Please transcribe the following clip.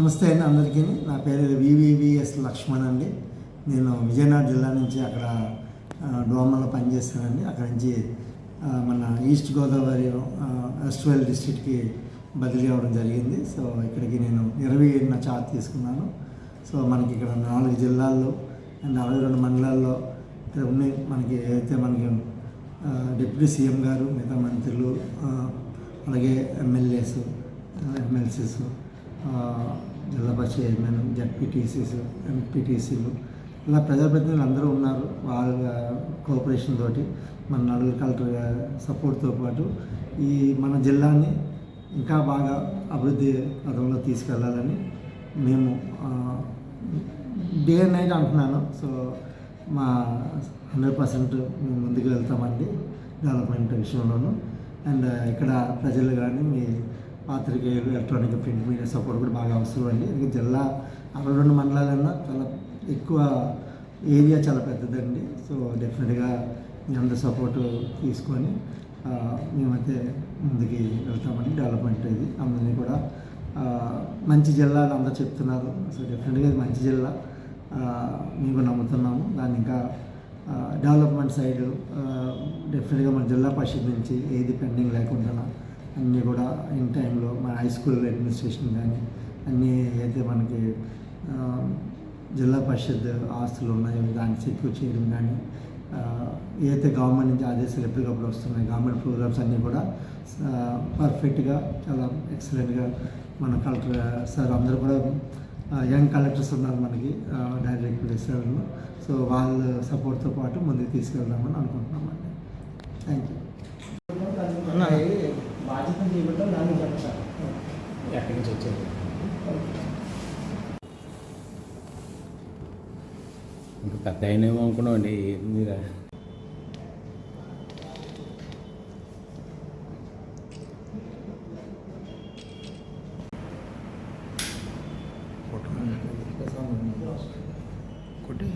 నమస్తే అండి అందరికీ. నా పేరు వివివిఎస్ లక్ష్మణ్ అండి. నేను విజయనగరం జిల్లా నుంచి అక్కడ డోమలో పనిచేస్తానండి. అక్కడ నుంచి మన ఈస్ట్ గోదావరి ఎస్ట్రల్ డిస్ట్రిక్ట్కి బదిలీ అవ్వడం జరిగింది. సో ఇక్కడికి నేను 27న చార్జ్ తీసుకున్నాను. సో మనకి ఇక్కడ 4 జిల్లాల్లో అండ్ 62 మండలాల్లో ఇక్కడ ఉన్నాయి. మనకి అయితే మనకి డిప్యూటీ సీఎం గారు, మిగతా మంత్రులు, అలాగే ఎమ్మెల్యేస్, ఎమ్మెల్సీస్, జిల్లా పరిషత్ చైర్మన్, జడ్పీటీసీస్, ఎంపీటీసీలు, ఇలా ప్రజాప్రతినిధులు అందరూ ఉన్నారు. వాళ్ళ కోఆపరేషన్ తోటి మన నలుగురు కలెక్టర్ సపోర్ట్తో పాటు ఈ మన జిల్లాని ఇంకా బాగా అభివృద్ధి పదంలో తీసుకెళ్ళాలని మేము డే అండ్ నైట్ అంటున్నాను. సో మా 100% మేము ముందుకు వెళ్తామండి డెవలప్మెంట్ విషయంలోనూ. అండ్ ఇక్కడ ప్రజలు కానీ మీ పాత్రికేయులు, ఎలక్ట్రానిక్, ప్రింట్ మీడియా సపోర్ట్ కూడా బాగా అవసరం అండి. ఇది జిల్లా 62 మండలాలన్నా చాలా ఎక్కువ ఏరియా, చాలా పెద్దదండి. సో డెఫినెట్గా మీ అందరి సపోర్టు తీసుకొని మేమైతే ముందుకి వెళ్తామని డెవలప్మెంట్ ఇది అందరినీ కూడా మంచి జిల్లా అని అందరూ చెప్తున్నారు. సో డెఫినెట్గా ఇది మంచి జిల్లా మేము నమ్ముతున్నాము. దాన్ని ఇంకా డెవలప్మెంట్ సైడ్ డెఫినెట్గా మన జిల్లా పరిషత్ నుంచి ఏది పెండింగ్ లేకుండా అన్నీ కూడా ఇన్ టైంలో మన హై స్కూల్ అడ్మినిస్ట్రేషన్ కానీ అన్నీ అయితే మనకి జిల్లా పరిషత్ ఆస్తులు ఉన్నాయో దాన్ని సెక్యూర్ చేయడం కానీ, ఏదైతే గవర్నమెంట్ నుంచి ఆదేశాలు ఎప్పటికప్పుడు వస్తున్నాయి, గవర్నమెంట్ ప్రోగ్రామ్స్ అన్నీ కూడా పర్ఫెక్ట్గా చాలా ఎక్సలెంట్గా మన కలెక్టర్ సార్ అందరూ కూడా యంగ్ కలెక్టర్స్ ఉన్నారు మనకి డైరెక్ట్ సార్లు. సో వాళ్ళ సపోర్ట్తో పాటు ముందుకు తీసుకెళ్దామని అనుకుంటున్నామండి. Thank you. బాధ్యత చేయబట్టాలి దాన్ని చెప్తారు. ఎక్కడి నుంచి వచ్చారు? ఇంకా పెద్ద అయినేమో అనుకున్నామండి మీరు. కొట్టి